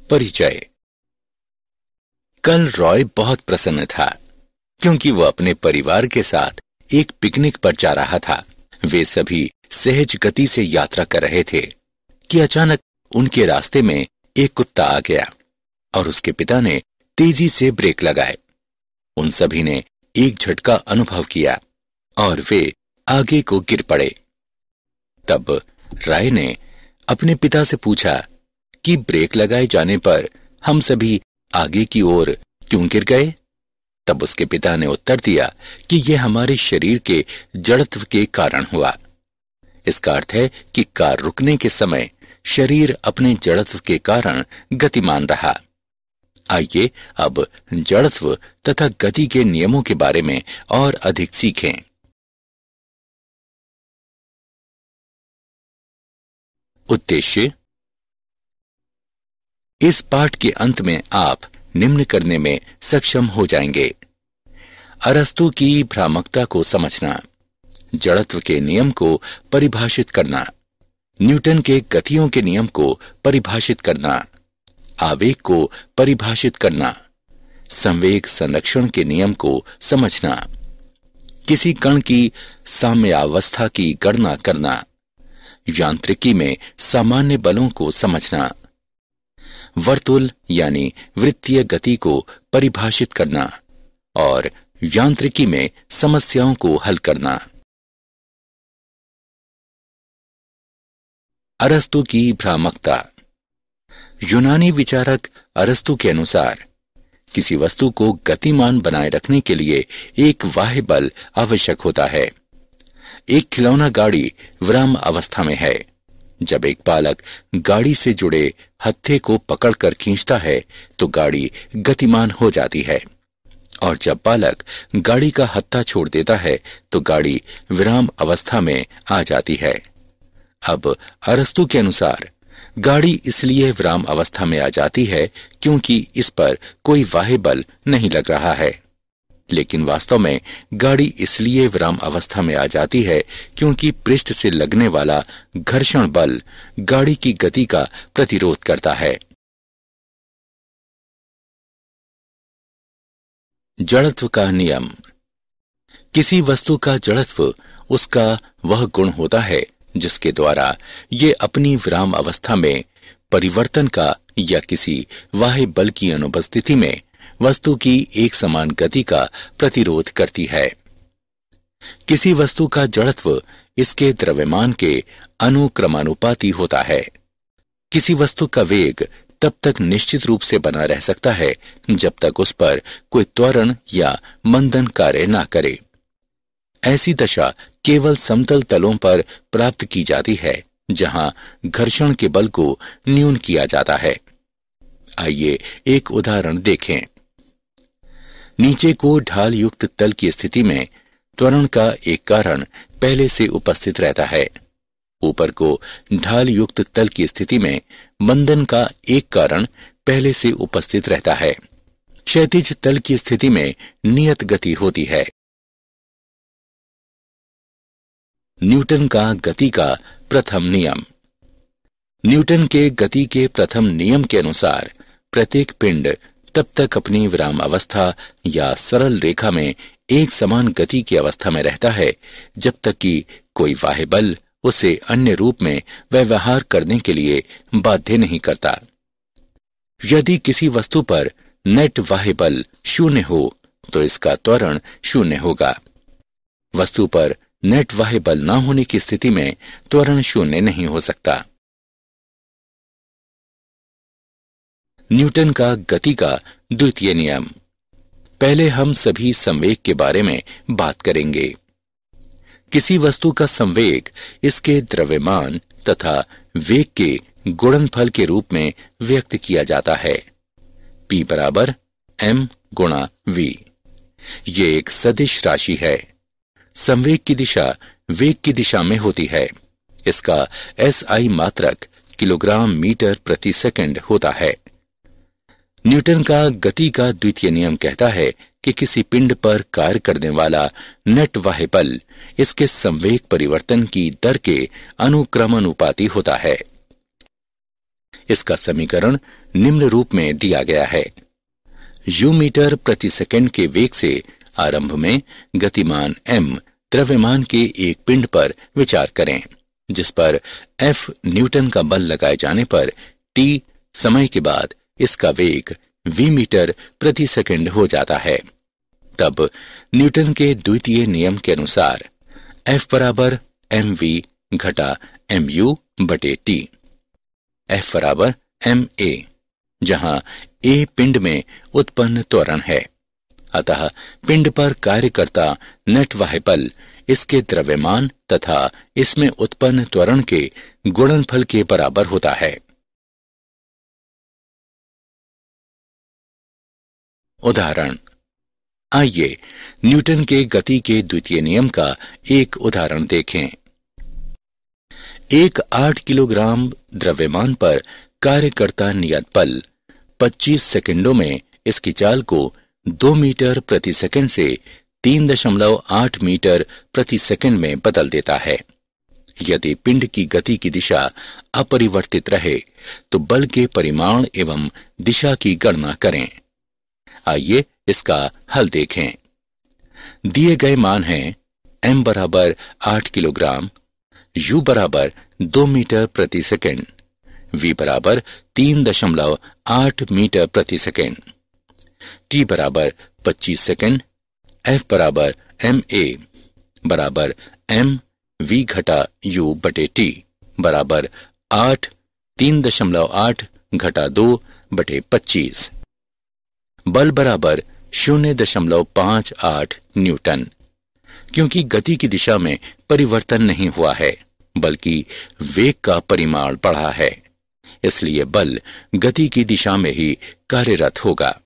परिचय। कल रॉय बहुत प्रसन्न था क्योंकि वो अपने परिवार के साथ एक पिकनिक पर जा रहा था। वे सभी सहज गति से यात्रा कर रहे थे कि अचानक उनके रास्ते में एक कुत्ता आ गया और उसके पिता ने तेजी से ब्रेक लगाए। उन सभी ने एक झटका अनुभव किया और वे आगे को गिर पड़े। तब रॉय ने अपने पिता से पूछा कि ब्रेक लगाए जाने पर हम सभी आगे की ओर क्यों गिर गए? तब उसके पिता ने उत्तर दिया कि यह हमारे शरीर के जड़त्व के कारण हुआ। इसका अर्थ है कि कार रुकने के समय शरीर अपने जड़त्व के कारण गतिमान रहा। आइए अब जड़त्व तथा गति के नियमों के बारे में और अधिक सीखें। उद्देश्य। इस पाठ के अंत में आप निम्न करने में सक्षम हो जाएंगे: अरस्तु की भ्रामकता को समझना, जड़त्व के नियम को परिभाषित करना, न्यूटन के गतियों के नियम को परिभाषित करना, आवेग को परिभाषित करना, संवेग संरक्षण के नियम को समझना, किसी कण की साम्यावस्था की गणना करना, यांत्रिकी में सामान्य बलों को समझना, वर्तुल यानी वृत्तीय गति को परिभाषित करना और यांत्रिकी में समस्याओं को हल करना। अरस्तु की भ्रामकता। यूनानी विचारक अरस्तु के अनुसार किसी वस्तु को गतिमान बनाए रखने के लिए एक बाह्य बल आवश्यक होता है। एक खिलौना गाड़ी विराम अवस्था में है। जब एक बालक गाड़ी से जुड़े हत्थे को पकड़कर खींचता है तो गाड़ी गतिमान हो जाती है, और जब बालक गाड़ी का हत्था छोड़ देता है तो गाड़ी विराम अवस्था में आ जाती है। अब अरस्तु के अनुसार गाड़ी इसलिए विराम अवस्था में आ जाती है क्योंकि इस पर कोई बाह्य बल नहीं लग रहा है, लेकिन वास्तव में गाड़ी इसलिए विराम अवस्था में आ जाती है क्योंकि पृष्ठ से लगने वाला घर्षण बल गाड़ी की गति का प्रतिरोध करता है। जड़त्व का नियम। किसी वस्तु का जड़त्व उसका वह गुण होता है जिसके द्वारा ये अपनी विराम अवस्था में परिवर्तन का या किसी बाह्य बल की अनुपस्थिति में वस्तु की एक समान गति का प्रतिरोध करती है। किसी वस्तु का जड़त्व इसके द्रव्यमान के अनुक्रमानुपाती होता है। किसी वस्तु का वेग तब तक निश्चित रूप से बना रह सकता है जब तक उस पर कोई त्वरण या मंदन कार्य ना करे। ऐसी दशा केवल समतल तलों पर प्राप्त की जाती है जहां घर्षण के बल को न्यून किया जाता है। आइए एक उदाहरण देखें। नीचे को ढाल युक्त तल की स्थिति में त्वरण का एक कारण पहले से उपस्थित रहता है। ऊपर को ढाल युक्त तल की स्थिति में मंदन का एक कारण पहले से उपस्थित रहता है। क्षैतिज तल की स्थिति में नियत गति होती है। न्यूटन का गति का प्रथम नियम। न्यूटन के गति के प्रथम नियम के अनुसार प्रत्येक पिंड तब तक अपनी विराम अवस्था या सरल रेखा में एक समान गति की अवस्था में रहता है जब तक कि कोई बाह्य बल उसे अन्य रूप में व्यवहार करने के लिए बाध्य नहीं करता। यदि किसी वस्तु पर नेट बाह्य बल शून्य हो तो इसका त्वरण शून्य होगा। वस्तु पर नेट बाह्य बल न होने की स्थिति में त्वरण शून्य नहीं हो सकता। न्यूटन का गति का द्वितीय नियम। पहले हम सभी संवेग के बारे में बात करेंगे। किसी वस्तु का संवेग इसके द्रव्यमान तथा वेग के गुणनफल के रूप में व्यक्त किया जाता है। P बराबर m गुणा v। ये एक सदिश राशि है। संवेग की दिशा वेग की दिशा में होती है। इसका SI मात्रक किलोग्राम मीटर प्रति सेकंड होता है। न्यूटन का गति का द्वितीय नियम कहता है कि किसी पिंड पर कार्य करने वाला नेट बाह्य बल इसके संवेग परिवर्तन की दर के अनुक्रमानुपाती होता है। इसका समीकरण निम्न रूप में दिया गया है। यू मीटर प्रति सेकंड के वेग से आरंभ में गतिमान m द्रव्यमान के एक पिंड पर विचार करें, जिस पर F न्यूटन का बल लगाए जाने पर t समय के बाद इसका वेग v मीटर प्रति सेकंड हो जाता है। तब न्यूटन के द्वितीय नियम के अनुसार F बराबर mv घटा mu बटे t, F बराबर ma, जहां a पिंड में उत्पन्न त्वरण है। अतः पिंड पर कार्य करता नेट बाह्य बल इसके द्रव्यमान तथा इसमें उत्पन्न त्वरण के गुणनफल के बराबर होता है। उदाहरण, आइए न्यूटन के गति के द्वितीय नियम का एक उदाहरण देखें। एक 8 किलोग्राम द्रव्यमान पर कार्य करता नियत बल 25 सेकंडों में इसकी चाल को 2 मीटर प्रति सेकंड से 3.8 मीटर प्रति सेकंड में बदल देता है। यदि पिंड की गति की दिशा अपरिवर्तित रहे तो बल के परिमाण एवं दिशा की गणना करें। आइए इसका हल देखें। दिए गए मान हैं m बराबर 8 किलोग्राम, u बराबर 2 मीटर प्रति सेकंड, v बराबर 3.8 मीटर प्रति सेकंड, t बराबर 25 सेकंड, f बराबर ma बराबर m v घटा u बटे t बराबर 8 3.8 घटा 2 बटे 25। बल बराबर 0.58 न्यूटन। क्योंकि गति की दिशा में परिवर्तन नहीं हुआ है बल्कि वेग का परिमाण बढ़ा है, इसलिए बल गति की दिशा में ही कार्यरत होगा।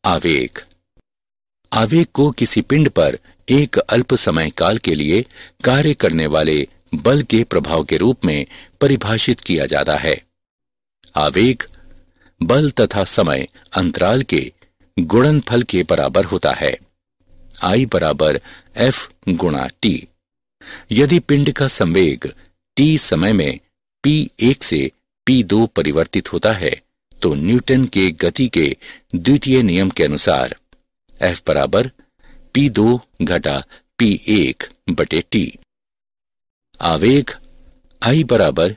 आवेग। आवेग को किसी पिंड पर एक अल्प समय काल के लिए कार्य करने वाले बल के प्रभाव के रूप में परिभाषित किया जाता है। आवेग बल तथा समय अंतराल के गुणनफल के बराबर होता है। I बराबर F गुणा T। यदि पिंड का संवेग T समय में P1 से P2 परिवर्तित होता है तो न्यूटन के गति के द्वितीय नियम के अनुसार F बराबर P2 घटा P1 बटे T। आवेग I बराबर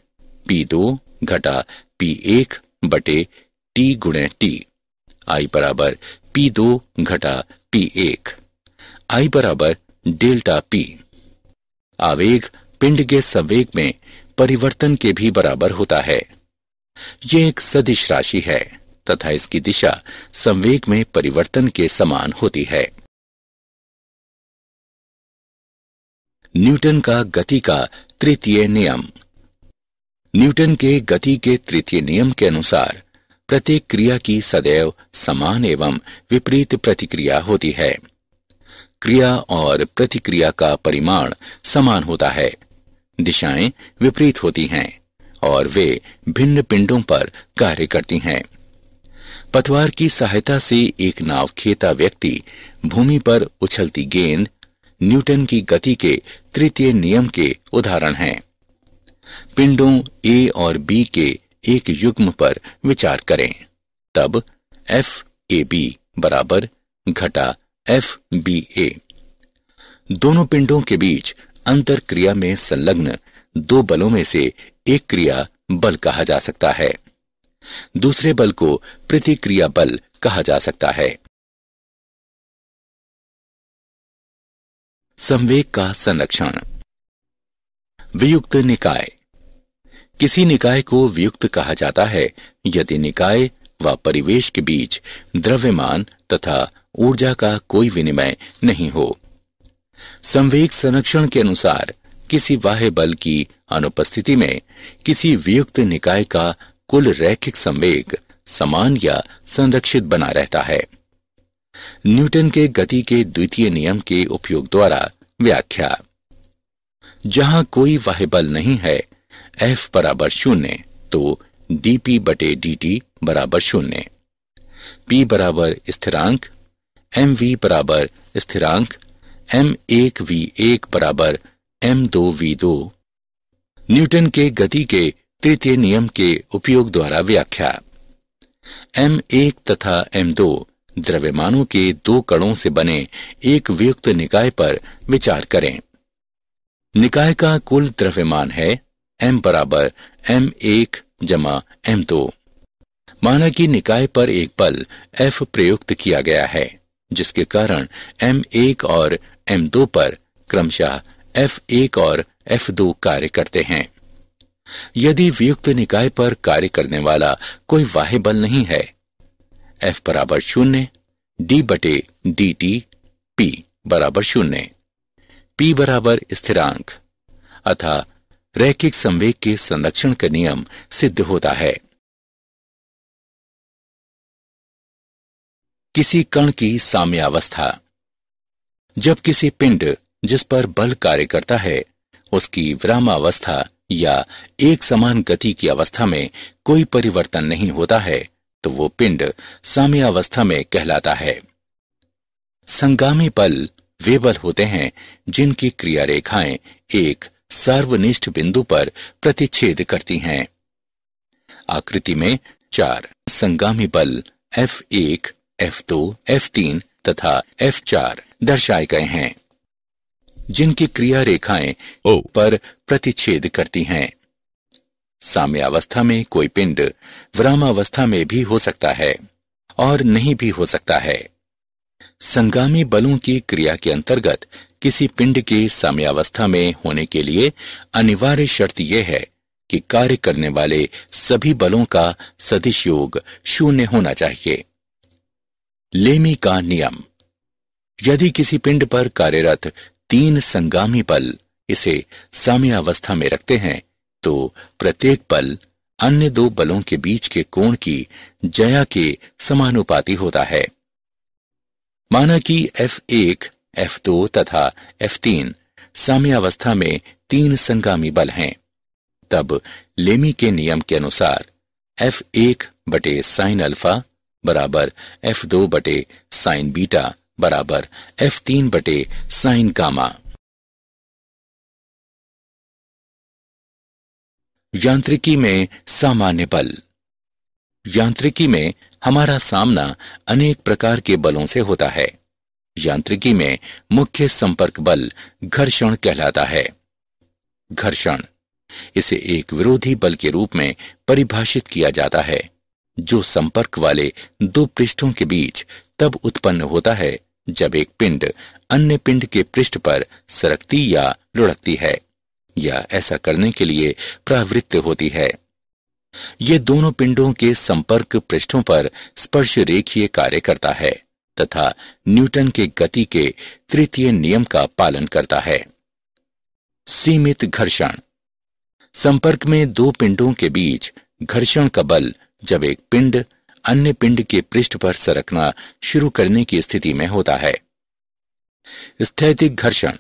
P2 घटा P1 बटे T गुणे T। I बराबर P2 घटा P1। I बराबर डेल्टा P। आवेग पिंड के संवेग में परिवर्तन के भी बराबर होता है। यह एक सदिश राशि है तथा इसकी दिशा संवेग में परिवर्तन के समान होती है। न्यूटन का गति का तृतीय नियम। न्यूटन के गति के तृतीय नियम के अनुसार प्रत्येक क्रिया की सदैव समान एवं विपरीत प्रतिक्रिया होती है। क्रिया और प्रतिक्रिया का परिमाण समान होता है, दिशाएं विपरीत होती हैं और वे भिन्न पिंडों पर कार्य करती हैं। पतवार की सहायता से एक नाव खेता व्यक्ति भूमि पर उछलती गेंद न्यूटन की गति के तृतीय नियम के उदाहरण हैं। पिंडों A और B के एक युग्म पर विचार करें, तब FAB बराबर घटा FBA। दोनों पिंडों के बीच अंतर क्रिया में संलग्न दो बलों में से एक क्रिया बल कहा जा सकता है, दूसरे बल को प्रतिक्रिया बल कहा जा सकता है। संवेग का संरक्षण। वियुक्त निकाय। किसी निकाय को वियुक्त कहा जाता है यदि निकाय व परिवेश के बीच द्रव्यमान तथा ऊर्जा का कोई विनिमय नहीं हो। संवेग संरक्षण के अनुसार किसी बाह्य बल की अनुपस्थिति में किसी वियुक्त निकाय का कुल रैखिक संवेग समान या संरक्षित बना रहता है। न्यूटन के गति के द्वितीय नियम के उपयोग द्वारा व्याख्या। जहां कोई बाह्य बल नहीं है, F बराबर 0, तो dP बटे dt बराबर 0। P बराबर स्थिरांक, mv बराबर स्थिरांक, m1v1 बराबर m2v2। न्यूटन के गति के तृतीय नियम के उपयोग द्वारा व्याख्या। M1 तथा M2 द्रव्यमानों के दो कणों से बने एक वियुक्त निकाय पर विचार करें। निकाय का कुल द्रव्यमान है M बराबर M1 जमा M2। माना कि निकाय पर एक बल F प्रयुक्त किया गया है, जिसके कारण M1 और M2 पर क्रमशः F1 और F2 कार्य करते हैं। यदि वियुक्त निकाय पर कार्य करने वाला कोई बाह्य बल नहीं है, F बराबर 0, d बटे dt, P बराबर 0, P बराबर स्थिरांक अतः रैखिक संवेग के संरक्षण का नियम सिद्ध होता है। किसी कण की साम्यावस्था। जब किसी पिंड जिस पर बल कार्य करता है उसकी विरामावस्था या एक समान गति की अवस्था में कोई परिवर्तन नहीं होता है तो वो पिंड साम्यावस्था में कहलाता है। संगामी बल वे बल होते हैं जिनकी क्रिया रेखाएं एक सार्वनिष्ठ बिंदु पर प्रतिच्छेद करती हैं। आकृति में 4 संगामी बल F1, F2, F3 तथा F4 दर्शाए गए हैं, जिनकी क्रिया रेखाएं O पर प्रतिच्छेद करती हैं। साम्यावस्था में कोई पिंड विरामावस्था में भी हो सकता है और नहीं भी हो सकता है। संगामी बलों की क्रिया के अंतर्गत किसी पिंड के साम्यावस्था में होने के लिए अनिवार्य शर्त यह है कि कार्य करने वाले सभी बलों का सदिश योग 0 होना चाहिए। लेमी का नियम। यदि किसी पिंड पर कार्यरत 3 संगामी बल इसे साम्यावस्था में रखते हैं तो प्रत्येक बल अन्य 2 बलों के बीच के कोण की ज्या के समानुपाती होता है। माना कि F1, F2 तथा F3 साम्यावस्था में 3 संगामी बल हैं, तब लेमी के नियम के अनुसार F1 बटे साइन अल्फा बराबर F2 बटे साइन बीटा बराबर F3 बटे साइन गामा। यांत्रिकी में सामान्य बल। यांत्रिकी में हमारा सामना अनेक प्रकार के बलों से होता है। यांत्रिकी में मुख्य संपर्क बल घर्षण कहलाता है। घर्षण, इसे एक विरोधी बल के रूप में परिभाषित किया जाता है जो संपर्क वाले 2 पृष्ठों के बीच तब उत्पन्न होता है जब एक पिंड अन्य पिंड के पृष्ठ पर सरकती या लुढ़कती है या ऐसा करने के लिए प्रवृत्त होती है। ये दोनों पिंडों के संपर्क पृष्ठों पर स्पर्श रेखीय कार्य करता है तथा न्यूटन के गति के तृतीय नियम का पालन करता है। सीमित घर्षण। संपर्क में 2 पिंडों के बीच घर्षण का बल जब एक पिंड अन्य पिंड के पृष्ठ पर सरकना शुरू करने की स्थिति में होता है। स्थैतिक घर्षण।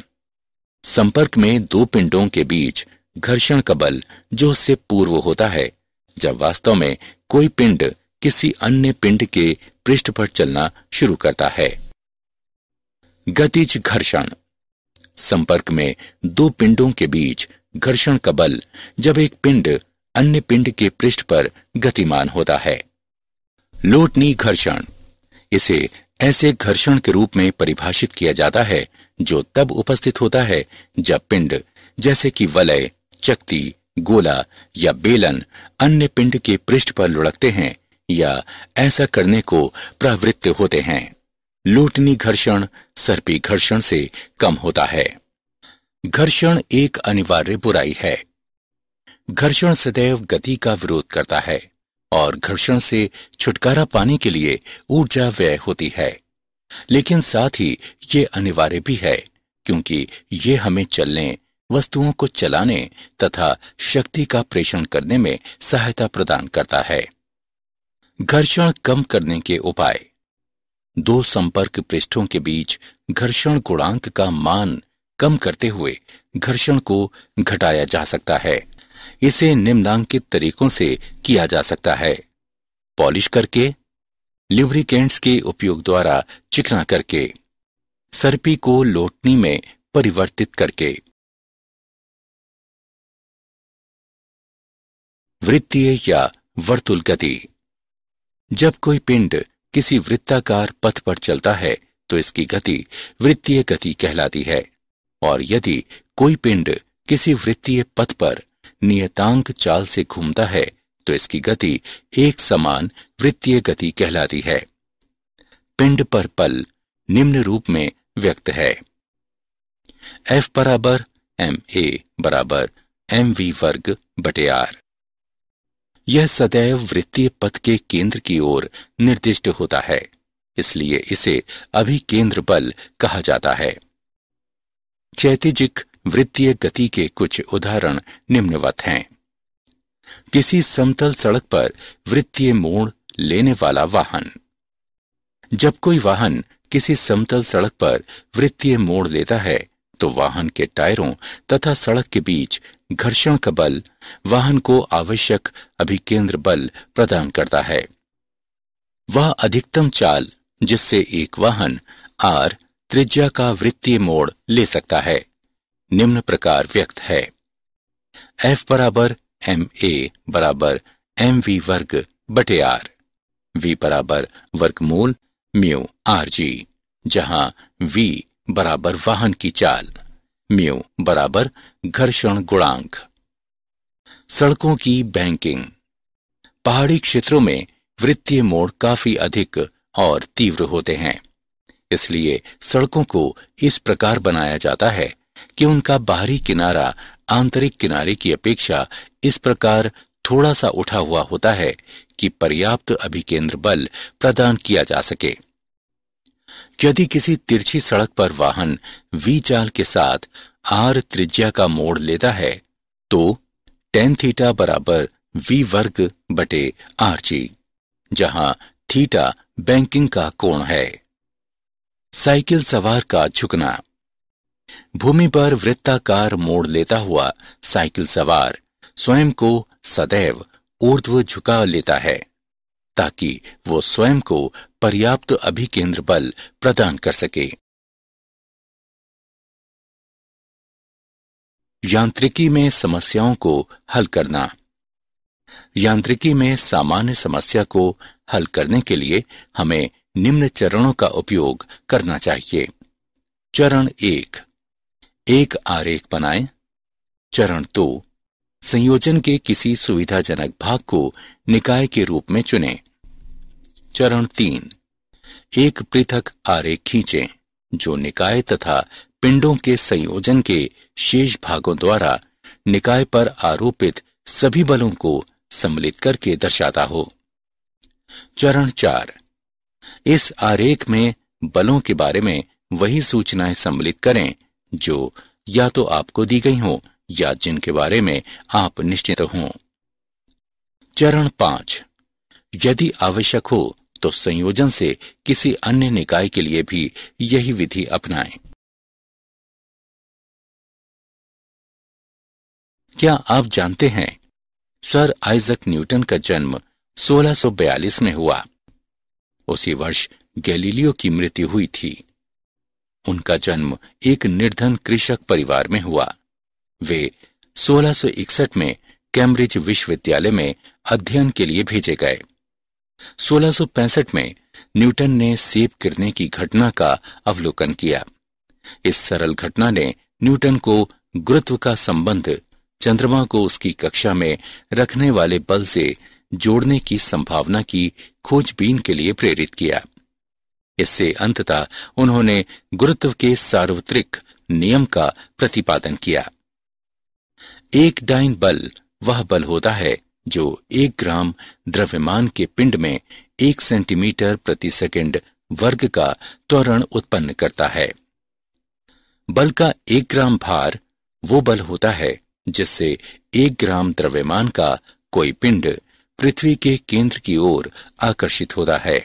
संपर्क में 2 पिंडों के बीच घर्षण का बल जो उससे पूर्व होता है जब वास्तव में कोई पिंड किसी अन्य पिंड के पृष्ठ पर चलना शुरू करता है। गतिज घर्षण। संपर्क में 2 पिंडों के बीच घर्षण का बल जब एक पिंड अन्य पिंड के पृष्ठ पर गतिमान होता है। लोटनी घर्षण। इसे ऐसे घर्षण के रूप में परिभाषित किया जाता है जो तब उपस्थित होता है जब पिंड जैसे कि वलय, चकती, गोला या बेलन अन्य पिंड के पृष्ठ पर लुढ़कते हैं या ऐसा करने को प्रवृत्त होते हैं। लोटनी घर्षण सर्पी घर्षण से कम होता है। घर्षण एक अनिवार्य बुराई है। घर्षण सदैव गति का विरोध करता है और घर्षण से छुटकारा पाने के लिए ऊर्जा व्यय होती है, लेकिन साथ ही ये अनिवार्य भी है क्योंकि ये हमें चलने, वस्तुओं को चलाने तथा शक्ति का प्रेषण करने में सहायता प्रदान करता है। घर्षण कम करने के उपाय। 2 संपर्क पृष्ठों के बीच घर्षण गुणांक का मान कम करते हुए घर्षण को घटाया जा सकता है। इसे निम्नांकित तरीकों से किया जा सकता है: पॉलिश करके, ल्यूब्रिकेंट्स के उपयोग द्वारा चिकना करके, सर्पी को लोटनी में परिवर्तित करके। वृत्तीय या वर्तुल गति। जब कोई पिंड किसी वृत्ताकार पथ पर चलता है तो इसकी गति वृत्तीय गति कहलाती है, और यदि कोई पिंड किसी वृत्तीय पथ पर नियतांक चाल से घूमता है तो इसकी गति एक समान वृत्तीय गति कहलाती है। पिंड पर बल निम्न रूप में व्यक्त है। F बराबर ma बराबर mv वर्ग बटे r। यह सदैव वृत्तीय पथ के केंद्र की ओर निर्दिष्ट होता है, इसलिए इसे अभिकेंद्र बल कहा जाता है। क्षैतिजिक वृत्तीय गति के कुछ उदाहरण निम्नवत हैं। किसी समतल सड़क पर वृत्तीय मोड़ लेने वाला वाहन। जब कोई वाहन किसी समतल सड़क पर वृत्तीय मोड़ लेता है तो वाहन के टायरों तथा सड़क के बीच घर्षण का बल वाहन को आवश्यक अभिकेंद्र बल प्रदान करता है। वह अधिकतम चाल जिससे एक वाहन r त्रिज्या का वृत्तीय मोड़ ले सकता है निम्न प्रकार व्यक्त है। F बराबर ma बराबर mv वर्ग बटे r। v बराबर वर्गमूल म्यू rg, जहां v बराबर वाहन की चाल, म्यू बराबर घर्षण गुणांक। सड़कों की बैंकिंग। पहाड़ी क्षेत्रों में वृत्तीय मोड़ काफी अधिक और तीव्र होते हैं, इसलिए सड़कों को इस प्रकार बनाया जाता है कि उनका बाहरी किनारा आंतरिक किनारे की अपेक्षा इस प्रकार थोड़ा सा उठा हुआ होता है कि पर्याप्त अभिकेंद्र बल प्रदान किया जा सके। यदि किसी तिरछी सड़क पर वाहन v चाल के साथ r त्रिज्या का मोड़ लेता है तो tan थीटा बराबर v वर्ग बटे rg, जहां थीटा बैंकिंग का कोण है। साइकिल सवार का झुकना। भूमि पर वृत्ताकार मोड़ लेता हुआ साइकिल सवार स्वयं को सदैव ऊर्ध्व झुका लेता है ताकि वो स्वयं को पर्याप्त अभिकेंद्र बल प्रदान कर सके। यांत्रिकी में समस्याओं को हल करना। यांत्रिकी में सामान्य समस्या को हल करने के लिए हमें निम्न चरणों का उपयोग करना चाहिए। चरण 1, एक आरेख बनाएं। चरण 2, संयोजन के किसी सुविधाजनक भाग को निकाय के रूप में चुनें। चरण 3, एक पृथक आरेख खींचें जो निकाय तथा पिंडों के संयोजन के शेष भागों द्वारा निकाय पर आरोपित सभी बलों को सम्मिलित करके दर्शाता हो। चरण 4, इस आरेख में बलों के बारे में वही सूचनाएं सम्मिलित करें जो या तो आपको दी गई हों या जिनके बारे में आप निश्चित हों। चरण 5, यदि आवश्यक हो तो संयोजन से किसी अन्य निकाय के लिए भी यही विधि अपनाएं। क्या आप जानते हैं सर आइजक न्यूटन का जन्म 1642 में हुआ। उसी वर्ष गैलीलियो की मृत्यु हुई थी। उनका जन्म एक निर्धन कृषक परिवार में हुआ। वे 1661 में कैम्ब्रिज विश्वविद्यालय में अध्ययन के लिए भेजे गए। 1665 में न्यूटन ने सेब गिरने की घटना का अवलोकन किया। इस सरल घटना ने न्यूटन को गुरुत्व का संबंध चंद्रमा को उसकी कक्षा में रखने वाले बल से जोड़ने की संभावना की खोजबीन के लिए प्रेरित किया। इससे अंततः उन्होंने गुरुत्व के सार्वत्रिक नियम का प्रतिपादन किया। एक डाइन बल वह बल होता है जो 1 ग्राम द्रव्यमान के पिंड में 1 सेंटीमीटर प्रति सेकंड वर्ग का त्वरण उत्पन्न करता है। बल का 1 ग्राम भार वो बल होता है जिससे 1 ग्राम द्रव्यमान का कोई पिंड पृथ्वी के केंद्र की ओर आकर्षित होता है।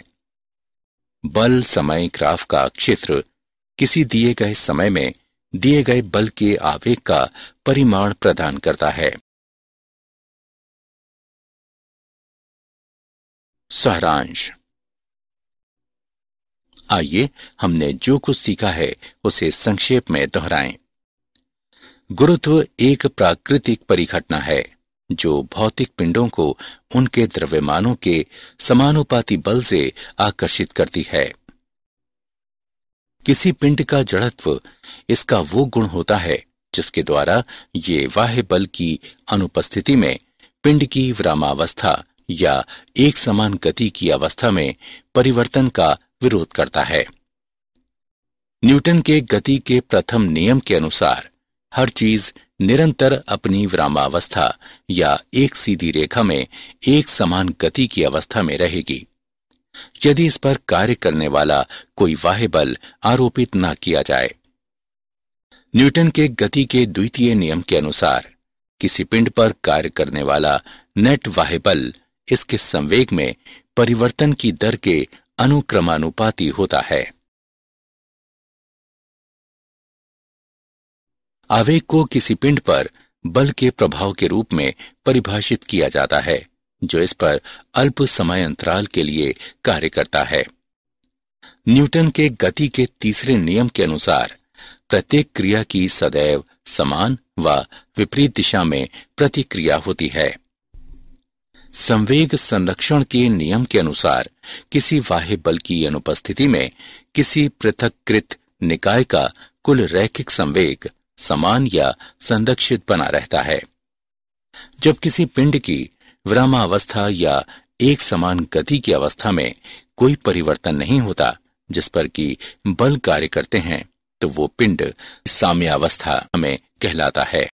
बल समय ग्राफ का क्षेत्र किसी दिए गए समय में दिए गए बल के आवेग का परिमाण प्रदान करता है। सारांश। आइए हमने जो कुछ सीखा है उसे संक्षेप में दोहराएं। गुरुत्व एक प्राकृतिक परिघटना है जो भौतिक पिंडों को उनके द्रव्यमानों के समानुपाती बल से आकर्षित करती है। किसी पिंड का जड़त्व इसका वो गुण होता है जिसके द्वारा ये बाह्य बल की अनुपस्थिति में पिंड की विरामावस्था या एक समान गति की अवस्था में परिवर्तन का विरोध करता है। न्यूटन के गति के प्रथम नियम के अनुसार हर चीज निरंतर अपनी विरामावस्था या एक सीधी रेखा में एक समान गति की अवस्था में रहेगी यदि इस पर कार्य करने वाला कोई बाह्य बल आरोपित न किया जाए। न्यूटन के गति के द्वितीय नियम के अनुसार किसी पिंड पर कार्य करने वाला नेट बाह्य बल इसके संवेग में परिवर्तन की दर के अनुक्रमानुपाती होता है। आवेग को किसी पिंड पर बल के प्रभाव के रूप में परिभाषित किया जाता है जो इस पर अल्प समय अंतराल के लिए कार्य करता है। न्यूटन के गति के तीसरे नियम के अनुसार प्रत्येक क्रिया की सदैव समान व विपरीत दिशा में प्रतिक्रिया होती है। संवेग संरक्षण के नियम के अनुसार किसी बाह्य बल की अनुपस्थिति में किसी पृथक्कृत निकाय का कुल रैखिक संवेग समान या संरक्षित बना रहता है। जब किसी पिंड की विरामावस्था या एक समान गति की अवस्था में कोई परिवर्तन नहीं होता जिस पर कि बल कार्य करते हैं तो वो पिंड साम्यावस्था में कहलाता है।